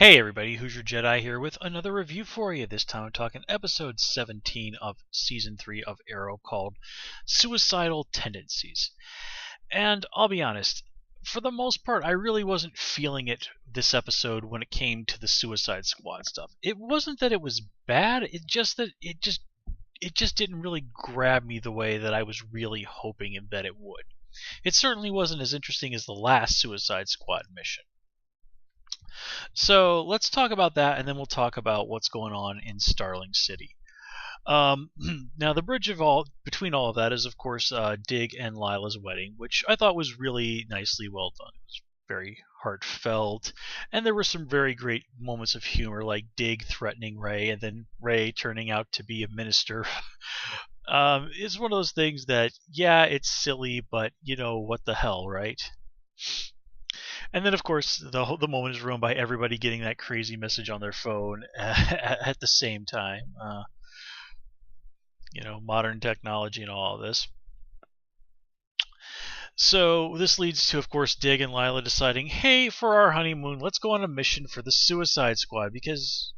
Hey everybody, Who's Your Jedi here with another review for you. This time I'm talking episode 17 of season 3 of Arrow called Suicidal Tendencies. And I'll be honest, for the most part I really wasn't feeling it this episode when it came to the Suicide Squad stuff. It wasn't that it was bad, it just didn't really grab me the way that I was really hoping that it would. It certainly wasn't as interesting as the last Suicide Squad mission. So let's talk about that, and then we'll talk about what's going on in Starling City. Now, the bridge between all of that is, of course, Dig and Lila's wedding, which I thought was really nicely well done. It was very heartfelt, and there were some very great moments of humor, like Dig threatening Ray, and then Ray turning out to be a minister. It's one of those things that, yeah, it's silly, but you know what the hell, right? And then, of course, the moment is ruined by everybody getting that crazy message on their phone at the same time. Modern technology and all of this. So this leads to, of course, Dig and Lila deciding, hey, for our honeymoon, let's go on a mission for the Suicide Squad because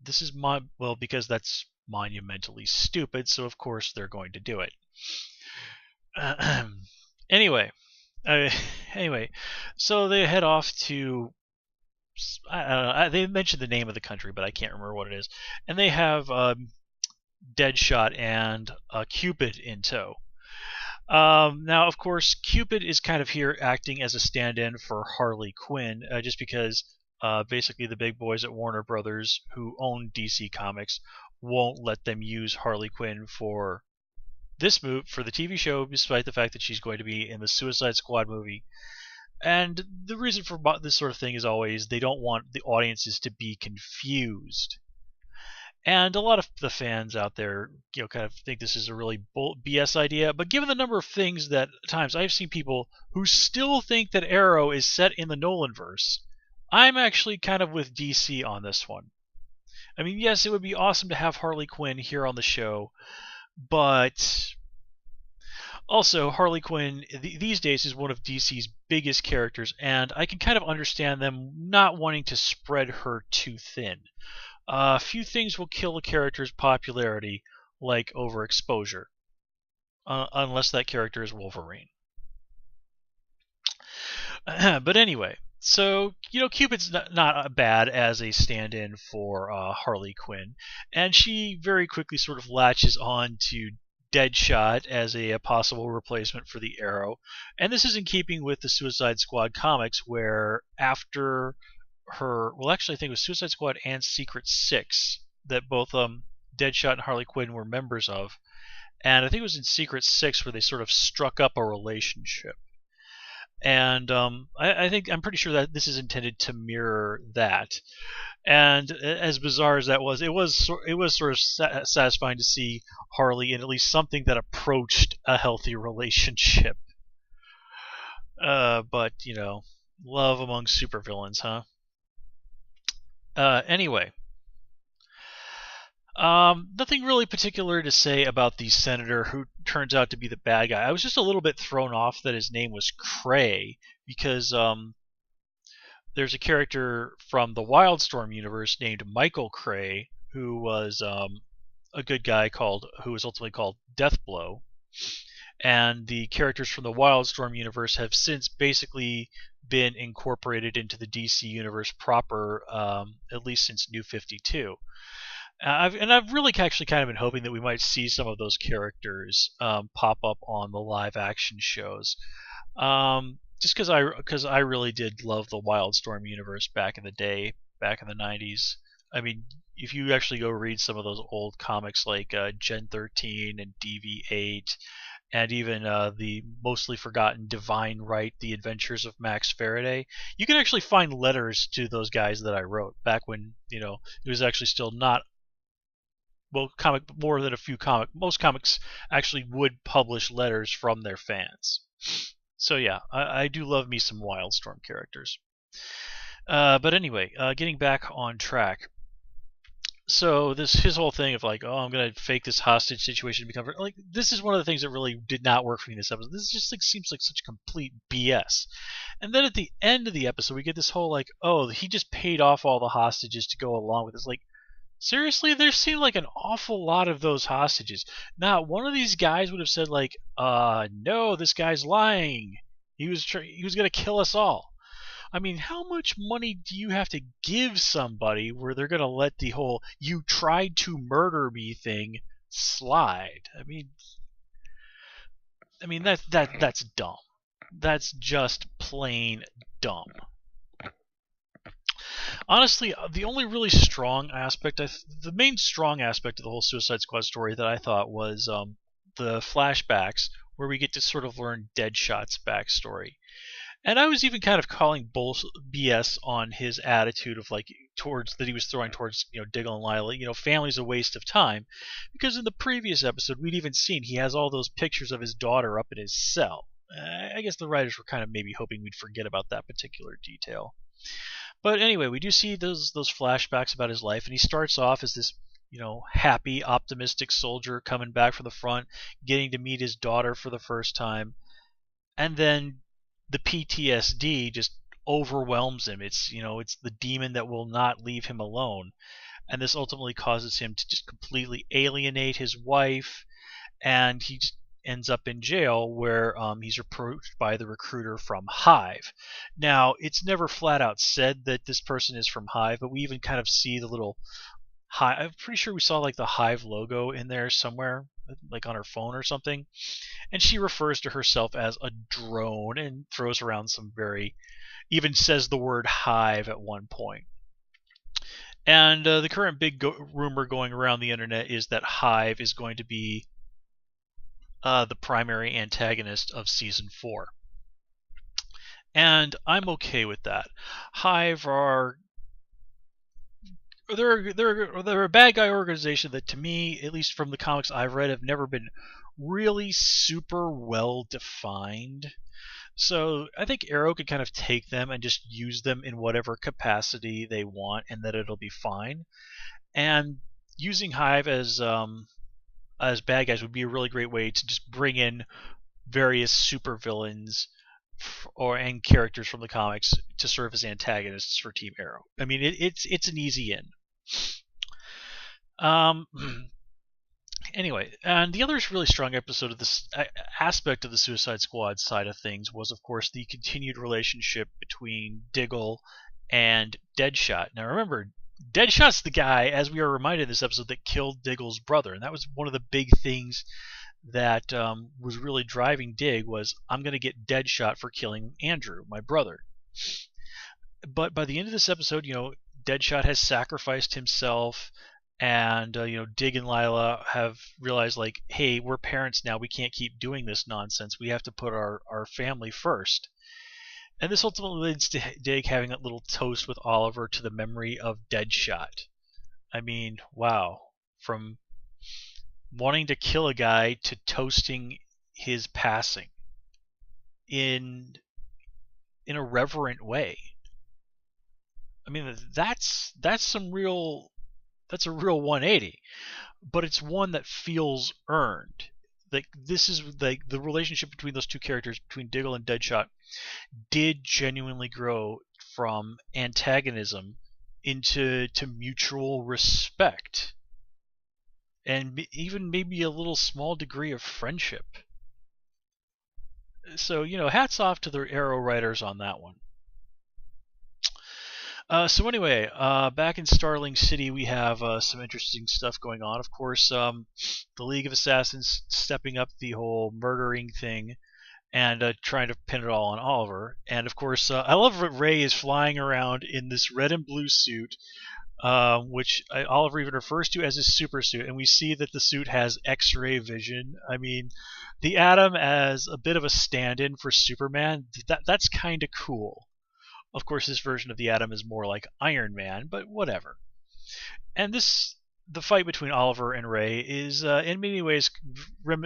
because that's monumentally stupid. So of course they're going to do it. Anyway. Anyway, so they head off to, I don't know, they mentioned the name of the country, but I can't remember what it is. And they have Deadshot and Cupid in tow. Now, of course, Cupid is kind of here acting as a stand-in for Harley Quinn, just because basically the big boys at Warner Brothers, who own DC Comics, won't let them use Harley Quinn for this move for the TV show, despite the fact that she's going to be in the Suicide Squad movie. And the reason for this sort of thing is always they don't want the audiences to be confused. And a lot of the fans out there, kind of think this is a really BS idea. But given the number of things that times I've seen people who still think that Arrow is set in the Nolanverse, I'm actually kind of with DC on this one. I mean, yes, it would be awesome to have Harley Quinn here on the show, but also, Harley Quinn these days is one of DC's biggest characters, and I can kind of understand them not wanting to spread her too thin. Few things will kill a character's popularity like overexposure, unless that character is Wolverine. But anyway, so Cupid's not bad as a stand-in for Harley Quinn, and she very quickly sort of latches on to Deadshot as a possible replacement for the Arrow. And this is in keeping with the Suicide Squad comics, where after actually I think it was Suicide Squad and Secret Six that both Deadshot and Harley Quinn were members of. And I think it was in Secret Six where they sort of struck up a relationship. And I'm pretty sure that this is intended to mirror that. And as bizarre as that was, it was sort of satisfying to see Harley in at least something that approached a healthy relationship. But love among supervillains, huh? Anyway. Nothing really particular to say about the senator who turns out to be the bad guy. I was just a little bit thrown off that his name was Cray, because there's a character from the Wildstorm universe named Michael Cray who was a good guy who was ultimately called Deathblow. And the characters from the Wildstorm universe have since basically been incorporated into the DC universe proper, at least since New 52. I've really actually kind of been hoping that we might see some of those characters pop up on the live action shows, just because I really did love the Wildstorm universe back in the day, back in the 90s. I mean, if you actually go read some of those old comics like Gen 13 and DV8, and even the mostly forgotten Divine Right, The Adventures of Max Faraday, you can actually find letters to those guys that I wrote back when it was actually still not. Well, more than a few most comics actually would publish letters from their fans. So yeah, I do love me some Wildstorm characters. But anyway, getting back on track. So this his whole thing of like, oh, I'm gonna fake this hostage situation to become like this is one of the things that really did not work for me in this episode. This just like seems like such complete BS. And then at the end of the episode, we get this whole like, oh, he just paid off all the hostages to go along with this. Like, seriously, there seemed like an awful lot of those hostages. Not one of these guys would have said like, no, this guy's lying. He was gonna kill us all. I mean, how much money do you have to give somebody where they're gonna let the whole "you tried to murder me" thing slide? I mean that's dumb. That's just plain dumb. Honestly, the only really strong aspect, the main strong aspect of the whole Suicide Squad story that I thought was the flashbacks where we get to sort of learn Deadshot's backstory. And I was even kind of calling BS on his attitude of like towards that he was throwing towards Diggle and Lila. Family's a waste of time, because in the previous episode we'd even seen he has all those pictures of his daughter up in his cell. I guess the writers were kind of maybe hoping we'd forget about that particular detail. But anyway, we do see those flashbacks about his life, and he starts off as this happy, optimistic soldier coming back from the front, getting to meet his daughter for the first time, and then the PTSD just overwhelms him. It's the demon that will not leave him alone, and this ultimately causes him to just completely alienate his wife, and he just ends up in jail where he's approached by the recruiter from Hive. Now, it's never flat out said that this person is from Hive, but we even kind of see the little Hive. I'm pretty sure we saw like the Hive logo in there somewhere, like on her phone or something. And she refers to herself as a drone and throws around some even says the word Hive at one point. And the current big rumor going around the internet is that Hive is going to be the primary antagonist of season 4. And I'm okay with that. Hive they're a bad guy organization that, to me, at least from the comics I've read, have never been really super well defined. So I think Arrow could kind of take them and just use them in whatever capacity they want, and that it'll be fine. And using Hive as bad guys would be a really great way to just bring in various supervillains and characters from the comics to serve as antagonists for Team Arrow. I mean, it's an easy in. Anyway, and the other really strong episode of this aspect of the Suicide Squad side of things was, of course, the continued relationship between Diggle and Deadshot. Now, remember, Deadshot's the guy, as we are reminded in this episode, that killed Diggle's brother, and that was one of the big things that was really driving Dig was, I'm going to get Deadshot for killing Andrew, my brother. But by the end of this episode, Deadshot has sacrificed himself, and Dig and Lila have realized, like, hey, we're parents now, we can't keep doing this nonsense, we have to put our family first. And this ultimately leads to Dig having that little toast with Oliver to the memory of Deadshot. I mean, wow. From wanting to kill a guy to toasting his passing in a reverent way. I mean, that's a real 180, but it's one that feels earned. Like, this is like the relationship between those two characters, between Diggle and Deadshot, did genuinely grow from antagonism into mutual respect, and even maybe a little small degree of friendship. So, hats off to the Arrow writers on that one. So anyway, back in Starling City, we have some interesting stuff going on. Of course, the League of Assassins stepping up the whole murdering thing and trying to pin it all on Oliver. And of course, I love that Ray is flying around in this red and blue suit, which Oliver even refers to as his super suit. And we see that the suit has X-ray vision. I mean, the Atom as a bit of a stand-in for Superman, that's kind of cool. Of course, this version of the Atom is more like Iron Man, but whatever. And the fight between Oliver and Ray is in many ways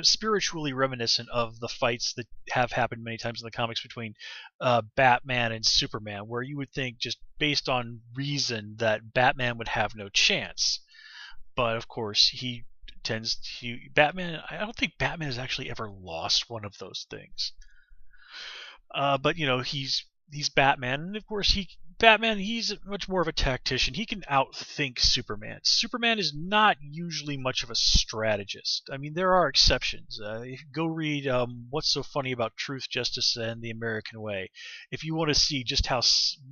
spiritually reminiscent of the fights that have happened many times in the comics between Batman and Superman, where you would think, just based on reason, that Batman would have no chance. but of course he tends to Batman. I don't think Batman has actually ever lost one of those things. But he's Batman, and of course he's much more of a tactician. He can outthink Superman. Superman is not usually much of a strategist. I mean, there are exceptions. Go read What's So Funny About Truth, Justice, and the American Way, if you want to see just how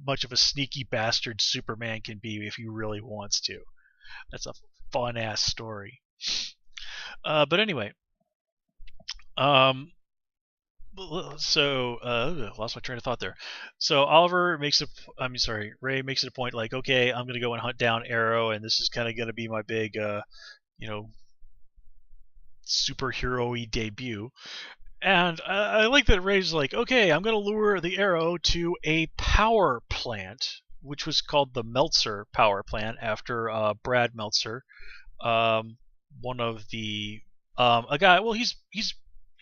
much of a sneaky bastard Superman can be if he really wants to. That's a fun ass story. But anyway, um, lost my train of thought there. So Ray makes it a point, like, okay, I'm gonna go and hunt down Arrow, and this is kind of gonna be my big, you know, superhero-y debut. And I like that Ray's like, okay, I'm gonna lure the Arrow to a power plant, which was called the Meltzer Power Plant after Brad Meltzer, um, one of the a guy. Well, he's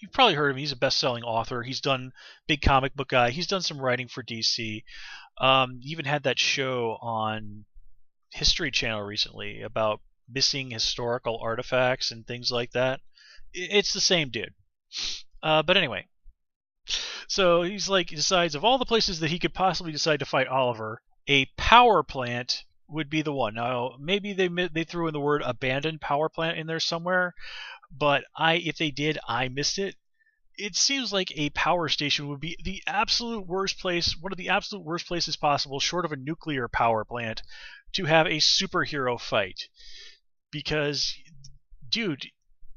you've probably heard of him. He's a best-selling author. He's done big comic book guy. He's done some writing for DC. He even had that show on History Channel recently about missing historical artifacts and things like that. It's the same dude. But anyway, so he's like, he decides of all the places that he could possibly decide to fight Oliver, a power plant would be the one. Now, maybe they threw in the word abandoned power plant in there somewhere, but if they did, I missed it. It seems like a power station would be the absolute worst place, one of the absolute worst places possible, short of a nuclear power plant, to have a superhero fight. Because, dude,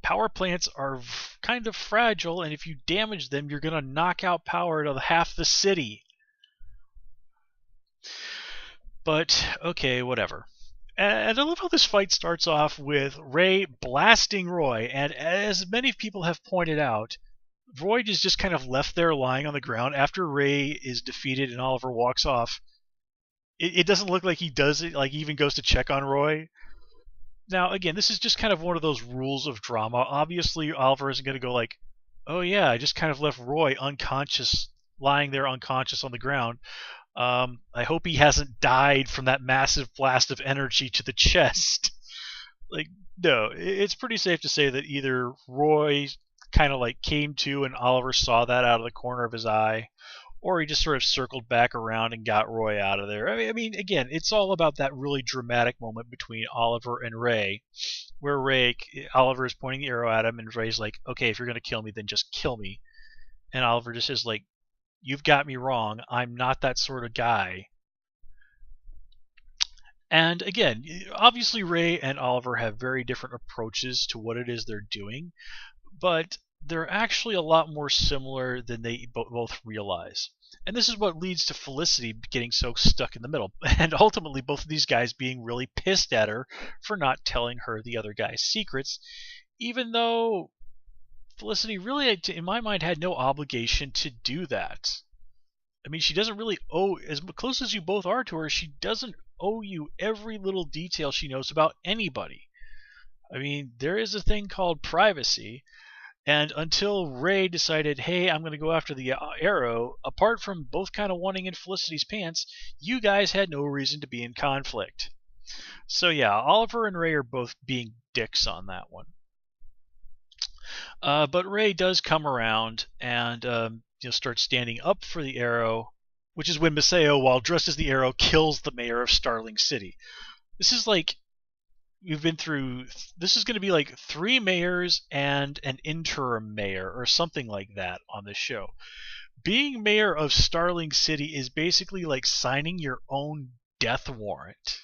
power plants are kind of fragile, and if you damage them, you're going to knock out power to half the city. But, okay, whatever. And I love how this fight starts off with Ray blasting Roy, and as many people have pointed out, Roy is just kind of left there lying on the ground after Ray is defeated and Oliver walks off. It doesn't look like he does it, like he even goes to check on Roy. Now, again, this is just kind of one of those rules of drama. Obviously, Oliver isn't going to go like, oh yeah, I just kind of left Roy unconscious, lying there unconscious on the ground. I hope he hasn't died from that massive blast of energy to the chest. Like, no, it's pretty safe to say that either Roy kind of like came to and Oliver saw that out of the corner of his eye, or he just sort of circled back around and got Roy out of there. I mean, again, it's all about that really dramatic moment between Oliver and Ray, where Oliver is pointing the arrow at him, and Ray's like, okay, if you're going to kill me, then just kill me. And Oliver just says, like, you've got me wrong. I'm not that sort of guy. And again, obviously Ray and Oliver have very different approaches to what it is they're doing, but they're actually a lot more similar than they both realize. And this is what leads to Felicity getting so stuck in the middle, and ultimately both of these guys being really pissed at her for not telling her the other guy's secrets, even though Felicity really, in my mind, had no obligation to do that. I mean, she doesn't really owe, as close as you both are to her, she doesn't owe you every little detail she knows about anybody. I mean, there is a thing called privacy, and until Ray decided, hey, I'm going to go after the arrow, apart from both kind of wanting in Felicity's pants, you guys had no reason to be in conflict. So yeah, Oliver and Ray are both being dicks on that one. But Ray does come around and starts standing up for the arrow, which is when Maceo, while dressed as the arrow, kills the mayor of Starling City. This is like this is going to be like 3 mayors and an interim mayor or something like that on this show. Being mayor of Starling City is basically like signing your own death warrant.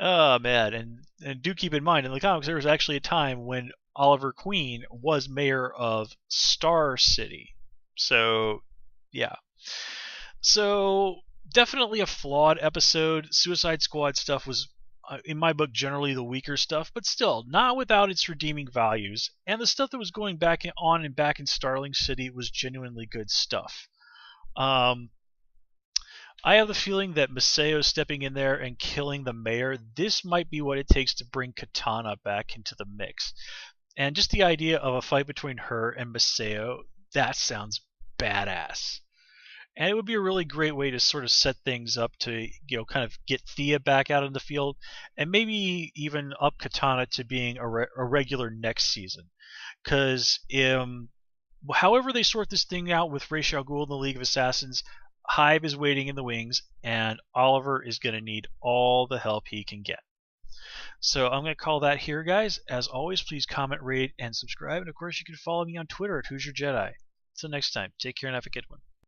Oh man, and do keep in mind, in the comics there was actually a time when Oliver Queen was mayor of Star City. So yeah. So definitely a flawed episode. Suicide Squad stuff was, in my book, generally the weaker stuff, but still not without its redeeming values. And the stuff that was going back in Starling City was genuinely good stuff. I have the feeling that Maceo stepping in there and killing the mayor, this might be what it takes to bring Katana back into the mix. And just the idea of a fight between her and Maceo, that sounds badass. And it would be a really great way to sort of set things up to, kind of get Thea back out in the field, and maybe even up Katana to being a regular next season. Because however they sort this thing out with Ra's al Ghul and the League of Assassins, Hive is waiting in the wings, and Oliver is going to need all the help he can get. So I'm going to call that here, guys. As always, please comment, rate, and subscribe. And of course, you can follow me on Twitter at Who's Your Jedi. Until next time, take care and have a good one.